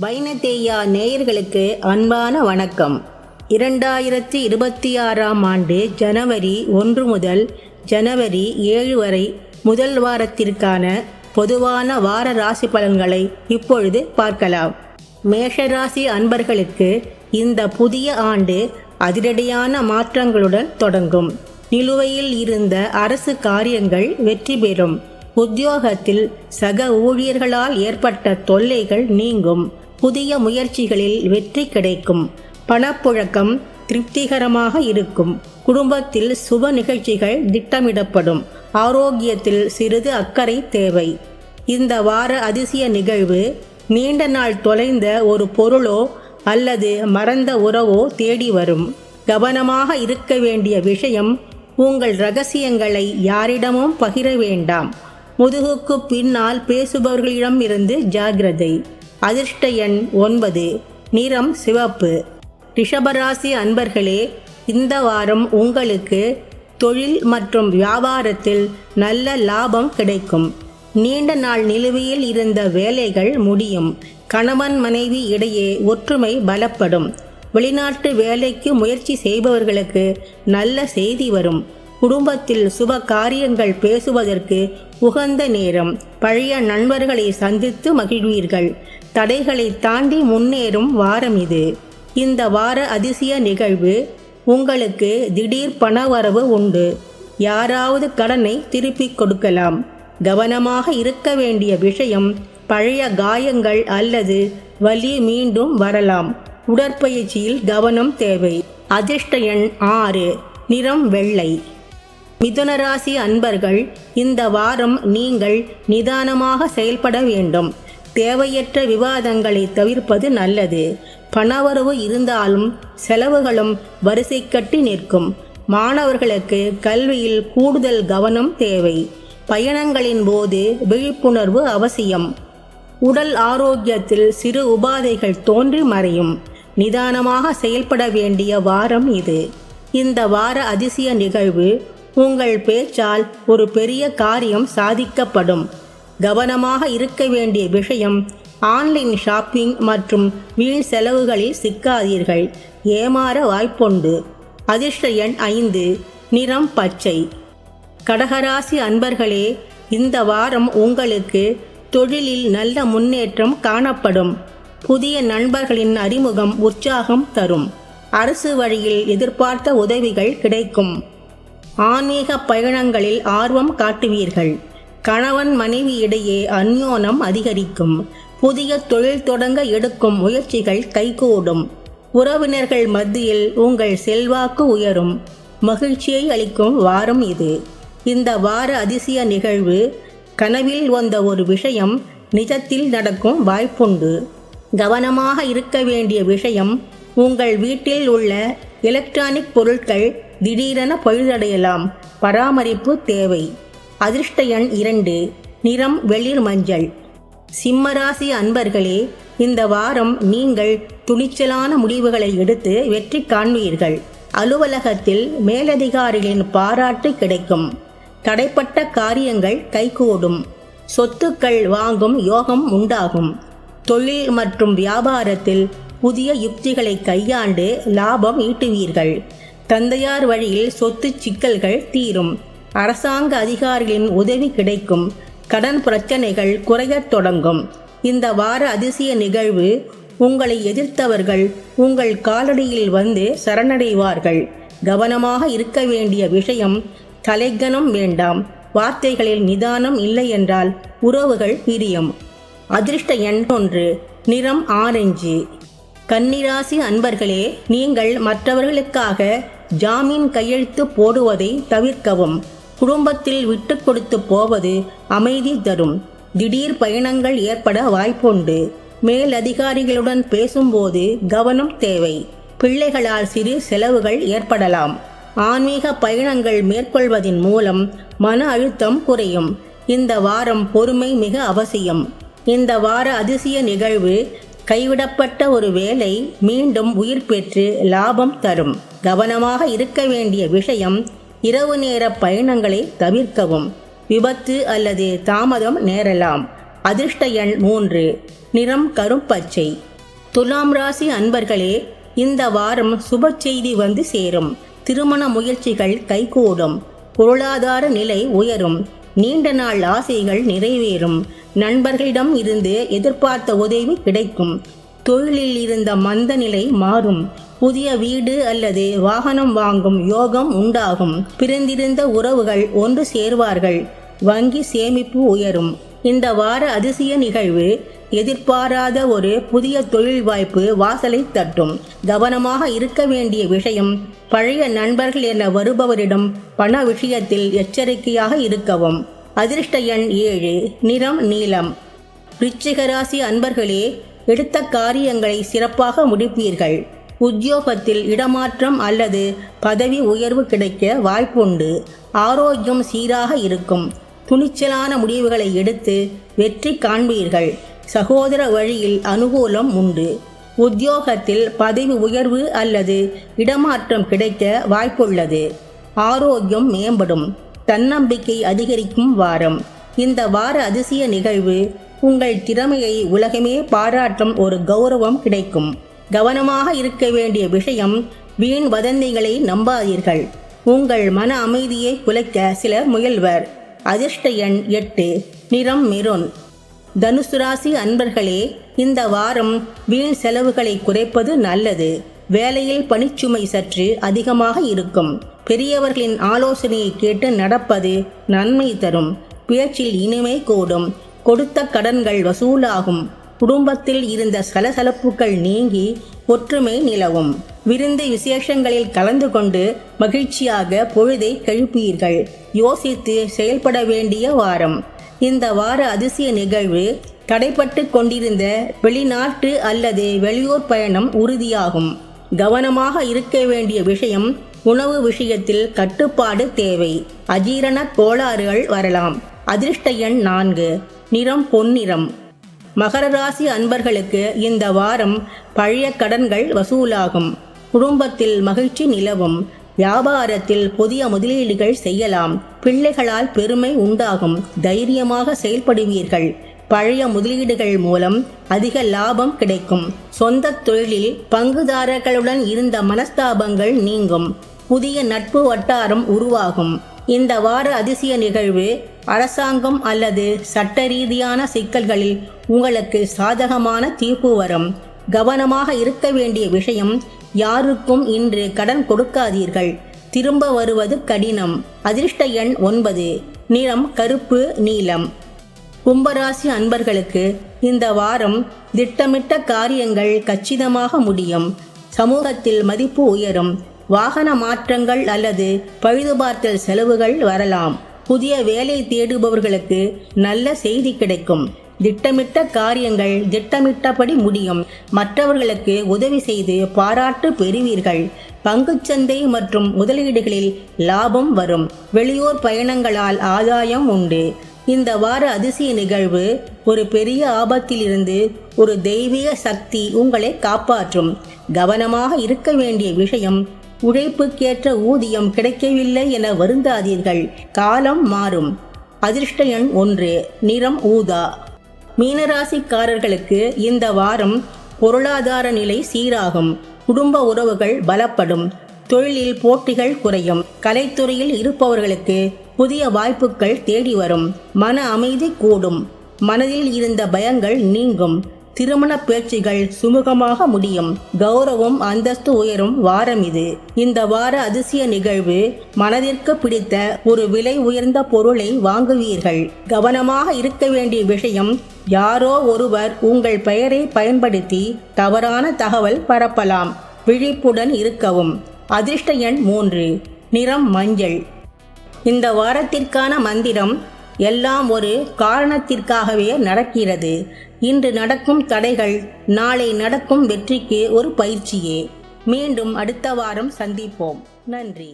வைனதேயா நேயர்களுக்கு அன்பான வணக்கம். 2026ஆம் ஆண்டு ஜனவரி 1 முதல் ஜனவரி 7 வரை முதல் வாரத்திற்கான பொதுவான வார ராசி பலன்களை இப்பொழுது பார்க்கலாம். மேஷராசி அன்பர்களுக்கு இந்த புதிய ஆண்டு அதிரடியான மாற்றங்களுடன் தொடங்கும். நிலுவையில் இருந்த அரசு காரியங்கள் வெற்றி பெறும். உத்தியோகத்தில் சக ஊழியர்களால் ஏற்பட்ட தொல்லைகள் நீங்கும். புதிய முயற்சிகளில் வெற்றி கிடைக்கும். பணப்புழக்கம் திருப்திகரமாக இருக்கும். குடும்பத்தில் சுப நிகழ்ச்சிகள் திட்டமிடப்படும். ஆரோக்கியத்தில் சிறிது அக்கறை தேவை. இந்த வார அதிசய நிகழ்வு நீண்ட நாள் தொலைந்த ஒரு பொருளோ அல்லது மறந்த உறவோ தேடி வரும். கவனமாக இருக்க வேண்டிய விஷயம், உங்கள் இரகசியங்களை யாரிடமும் பகிர வேண்டாம். முதுகுக்கு பின்னால் பேசுபவர்களிடம் இருந்து ஜாக்கிரதை. அதிர்ஷ்ட எண் 9. நிறம் சிவப்பு. ரிஷபராசி அன்பர்களே, இந்த வாரம் உங்களுக்கு தொழில் மற்றும் வியாபாரத்தில் நல்ல லாபம் கிடைக்கும். நீண்ட நாள் நிலுவையில் இருந்த வேலைகள் முடியும். கணவன் மனைவி இடையே ஒற்றுமை பலப்படும். வெளிநாட்டு வேலைக்கு முயற்சி செய்பவர்களுக்கு நல்ல செய்தி வரும். குடும்பத்தில் சுப காரியங்கள் பேசுவதற்கு உகந்த நேரம். பழைய நண்பர்களை சந்தித்து மகிழ்வீர்கள். தடைகளை தாண்டி முன்னேறும் வாரம் இது. இந்த வார அதிசய நிகழ்வு உங்களுக்கு திடீர் பணவரவு உண்டு. யாராவது கடனை திருப்பிக் கொடுக்கலாம். கவனமாக இருக்க வேண்டிய விஷயம், பழைய காயங்கள் அல்லது வலி மீண்டும் வரலாம். உடற்பயிற்சியில் கவனம் தேவை. அதிர்ஷ்ட எண் 6. நிறம் வெள்ளை. மிதுனராசி அன்பர்கள், இந்த வாரம் நீங்கள் நிதானமாக செயல்பட வேண்டும். தேவையற்ற விவாதங்களை தவிர்ப்பது நல்லது. பணவரவு இருந்தாலும் செலவுகளும் வரிசை கட்டி நிற்கும். மாணவர்களுக்கு கல்வியில் கூடுதல் கவனம் தேவை. பயணங்களின் போது விழிப்புணர்வு அவசியம். உடல் ஆரோக்கியத்தில் சிறு உபாதைகள் தோன்றி மறையும். நிதானமாக செயல்பட வேண்டிய வாரம் இது. இந்த வார அதிசய நிகழ்வு உங்கள் பேச்சால் ஒரு பெரிய காரியம் சாதிக்கப்படும். கவனமாக இருக்க வேண்டிய விஷயம், ஆன்லைன் ஷாப்பிங் மற்றும் வீண் செலவுகளில் சிக்காதீர்கள். ஏமாற வாய்ப்புண்டு. அதிர்ஷ்ட எண் 5. நிறம் பச்சை. கடகராசி அன்பர்களே, இந்த வாரம் உங்களுக்கு தொழிலில் நல்ல முன்னேற்றம் காணப்படும். புதிய நண்பர்களின் அறிமுகம் உற்சாகம் தரும். அரசு வழியில் எதிர்பார்த்த உதவிகள் கிடைக்கும். ஆன்மீக பயணங்களில் ஆர்வம் காட்டுவீர்கள். கணவன் மனைவி இடையே அந்யோன்யம் அதிகரிக்கும். புதிய தொழில் தொடங்க எடுக்கும் முயற்சிகள் கைகூடும். உறவினர்கள் மத்தியில் உங்கள் செல்வாக்கு உயரும். மகிழ்ச்சியை அளிக்கும் வாரம் இது. இந்த வார அதிசய நிகழ்வு கனவில் வந்த ஒரு விஷயம் நிஜத்தில் நடக்கும் வாய்ப்புண்டு. கவனமாக இருக்க வேண்டிய விஷயம், உங்கள் வீட்டில் உள்ள எலக்ட்ரானிக் பொருட்கள் திடீரென பழுதடையலாம். பராமரிப்பு தேவை. அதிர்ஷ்ட எண் 2. நிறம் வெளிர் மஞ்சள். சிம்மராசி அன்பர்களே, இந்த வாரம் நீங்கள் துணிச்சலான முடிவுகளை எடுத்து வெற்றி காண்பீர்கள். அலுவலகத்தில் மேலதிகாரிகளின் பாராட்டு கிடைக்கும். தடைப்பட்ட காரியங்கள் கைகூடும். சொத்துக்கள் வாங்கும் யோகம் உண்டாகும். தொழில் மற்றும் வியாபாரத்தில் புதிய யுக்திகளை கையாண்டு லாபம் ஈட்டுவீர்கள். தந்தையார் வழியில் சொத்து சிக்கல்கள் தீரும். அரசாங்க அதிகாரிகளின் உதவி கிடைக்கும். கடன் பிரச்சனைகள் குறையத் தொடங்கும். இந்த வார அதிசய நிகழ்வு உங்களை எதிர்த்தவர்கள் உங்கள் காலடியில் வந்து சரணடைவார்கள். கவனமாக இருக்க வேண்டிய விஷயம், தலைக்கனம் வேண்டாம். வார்த்தைகளில் நிதானம் இல்லை என்றால் உறவுகள் பிரியும். அதிர்ஷ்ட எண் 1. நிறம் ஆரஞ்சு. கன்னிராசி அன்பர்களே, நீங்கள் மற்றவர்களுக்காக ஜாமீன் கையெழுத்து போடுவதை தவிர்க்கவும். குடும்பத்தில் விட்டு கொடுத்து போவது அமைதி தரும். திடீர் பயணங்கள் ஏற்பட வாய்ப்புண்டு. மேலதிகாரிகளுடன் பேசும்போது கவனம் தேவை. பிள்ளைகளால் சிறு செலவுகள் ஏற்படலாம். ஆன்மீக பயணங்கள் மேற்கொள்வதன் மூலம் மன அழுத்தம் குறையும். இந்த வாரம் பொறுமை மிக அவசியம். இந்த வார அதிசய நிகழ்வு கைவிடப்பட்ட ஒரு வேலை மீண்டும் உயிர் பெற்று லாபம் தரும். கவனமாக இருக்க வேண்டிய விஷயம், இரவு நேர பயணங்களை தவிர்க்கவும். விபத்து அல்லது தாமதம் நேரலாம். அதிர்ஷ்ட எண் 3, நிறம் கரும்பச்சை. துலாம் ராசி அன்பர்களே, இந்த வாரம் சுப செய்தி வந்து சேரும். திருமண முயற்சிகள் கைகூடும். பொருளாதார நிலை உயரும். நீண்ட நாள் ஆசைகள் நிறைவேறும். நண்பர்களிடம் இருந்து எதிர்பார்த்த உதவி கிடைக்கும். தொழிலில் இருந்த மந்த நிலை மாறும். புதிய வீடு அல்லது வாகனம் வாங்கும் யோகம் உண்டாகும். பிரிந்திருந்த உறவுகள் ஒன்று சேர்வார்கள். வங்கி சேமிப்பு உயரும். இந்த வார அதிசய நிகழ்வு எதிர்பாராத ஒரு புதிய தொழில் வாய்ப்பு வாசலை தட்டும். கவனமாக இருக்க வேண்டிய விஷயம், பழைய நண்பர்கள் என வருபவரிடம் பண விஷயத்தில் எச்சரிக்கையாக இருக்கவும். அதிர்ஷ்ட எண் 7, நிறம் நீலம். விருச்சிக ராசி அன்பர்களே, எடுத்த காரியங்களை சிறப்பாக முடிப்பீர்கள். உத்தியோகத்தில் இடமாற்றம் அல்லது பதவி உயர்வு கிடைக்க வாய்ப்புண்டு. ஆரோக்கியம் சீராக இருக்கும். துணிச்சலான முடிவுகளை எடுத்து வெற்றி காண்பீர்கள். சகோதர வழியில் அனுகூலம் உண்டு. உத்தியோகத்தில் பதவி உயர்வு அல்லது இடமாற்றம் கிடைக்க வாய்ப்புள்ளது. ஆரோக்கியம் மேம்படும். தன்னம்பிக்கை அதிகரிக்கும் வாரம். இந்த வார அதிசய நிகழ்வு உங்கள் திறமையை உலகமே பாராட்டும் ஒரு கௌரவம் கிடைக்கும். கவனமாக இருக்க வேண்டிய விஷயம், வீண் வதந்திகளை நம்பாதீர்கள். உங்கள் மன அமைதியை குலைக்க சிலர் முயல்வர். அதிர்ஷ்ட எண் 8, நிறம் மெரூன். தனுசு ராசி அன்பர்களே, இந்த வாரம் வீண் செலவுகளை குறைப்பது நல்லது. வேலையில் பணிச்சுமை சற்று அதிகமாக இருக்கும். பெரியவர்களின் ஆலோசனையை கேட்டு நடப்பது நன்மை தரும். பேச்சில் இனிமை கூடும். கொடுத்த கடன்கள் வசூலாகும். குடும்பத்தில் இருந்த சலசலப்புகள் நீங்கி ஒற்றுமை நிலவும். விருந்து விசேஷங்களில் கலந்து கொண்டு மகிழ்ச்சியாக பொழுதை கழிப்பீர்கள். யோசித்து செயல்பட வேண்டிய வாரம். இந்த வார அதிசய நிகழ்வு தடைப்பட்டு கொண்டிருந்த வெளிநாட்டு அல்லது வெளியூர் பயணம் உறுதியாகும். கவனமாக இருக்க வேண்டிய விஷயம், உணவு விஷயத்தில் கட்டுப்பாடு தேவை. அஜீரண கோளாறுகள் வரலாம். அதிர்ஷ்ட எண் 4, நிறம் பொன்னிறம். மகர ராசி அன்பர்களுக்கு இந்த வாரம் பழைய கடன்கள் வசூலாகும். குடும்பத்தில் மகிழ்ச்சி நிலவும். வியாபாரத்தில் புதிய முதலீடுகள் செய்யலாம். பிள்ளைகளால் பெருமை உண்டாகும். தைரியமாக செயல்படுவீர்கள். பழைய முதலீடுகள் மூலம் அதிக லாபம் கிடைக்கும். சொந்த தொழிலில் பங்குதாரர்களுடன் இருந்த மனஸ்தாபங்கள் நீங்கும். புதிய நட்பு வட்டாரம் உருவாகும். இந்த வார அதிசய நிகழ்வு அரசாங்கம் அல்லது சட்ட ரீதியான சிக்கல்களில் உங்களுக்கு சாதகமான தீர்ப்பு வரும். கவனமாக இருக்க வேண்டிய விஷயம், யாருக்கும் இன்று கடன் கொடுக்காதீர்கள். திரும்ப வருவது கடினம். அதிர்ஷ்ட எண் 9, நிறம் கருப்பு நீலம். கும்பராசி அன்பர்களுக்கு இந்த வாரம் திட்டமிட்ட காரியங்கள் கச்சிதமாக முடியும். சமூகத்தில் மதிப்பு உயரும். வாகன மாற்றங்கள் அல்லது பழுதுபார்த்தல் செலவுகள் வரலாம். புதிய வேலை தேடுபவர்களுக்கு நல்ல செய்தி கிடைக்கும். திட்டமிட்ட காரியங்கள் திட்டமிட்டபடி முடியும். மற்றவர்களுக்கு உதவி செய்து பாராட்டு பெறுவீர்கள். பங்குச்சந்தை மற்றும் முதலீடுகளில் லாபம் வரும். வெளியூர் பயணங்களால் ஆதாயம் உண்டு. இந்த வார அதிசய நிகழ்வு ஒரு பெரிய ஆபத்திலிருந்து ஒரு தெய்வீக சக்தி உங்களை காப்பாற்றும். கவனமாக இருக்க வேண்டிய விஷயம், உழைப்புக்கேற்ற ஊதியம் கிடைக்கவில்லை என வருந்தாதீர்கள். காலம் மாறும். அதிர்ஷ்ட எண் 1, நிறம் ஊதா. மீனராசிக்காரர்களுக்கு இந்த வாரம் பொருளாதார நிலை சீராகும். குடும்ப உறவுகள் பலப்படும். தொழிலில் போட்டிகள் குறையும். கலைத்துறையில் இருப்பவர்களுக்கு புதிய வாய்ப்புகள் தேடி வரும். மன அமைதி கூடும். மனதில் இருந்த பயங்கள் நீங்கும். திருமண பேச்சுகள் சுமூகமாக முடியும். கௌரவம் அந்தஸ்து உயரும் வாரம் இது. இந்த வார அதிசய நிகழ்வு, மனதிற்கு பிடித்த ஒரு விலை உயர்ந்த பொருளை வாங்குவீர்கள். கவனமாக இருக்க வேண்டிய விஷயம், யாரோ ஒருவர் உங்கள் பெயரை பயன்படுத்தி தவறான தகவல் பரப்பலாம். விழிப்புடன் இருக்கவும். அதிர்ஷ்ட எண் 3, நிறம் மஞ்சள். இந்த வாரத்திற்கான மந்திரம், எல்லாம் ஒரு காரணத்திற்காகவே நடக்கிறது. இன்று நடக்கும் தடைகள் நாளை நடக்கும் வெற்றிக்கு ஒரு பயிற்சியே. மீண்டும் அடுத்த வாரம் சந்திப்போம். நன்றி.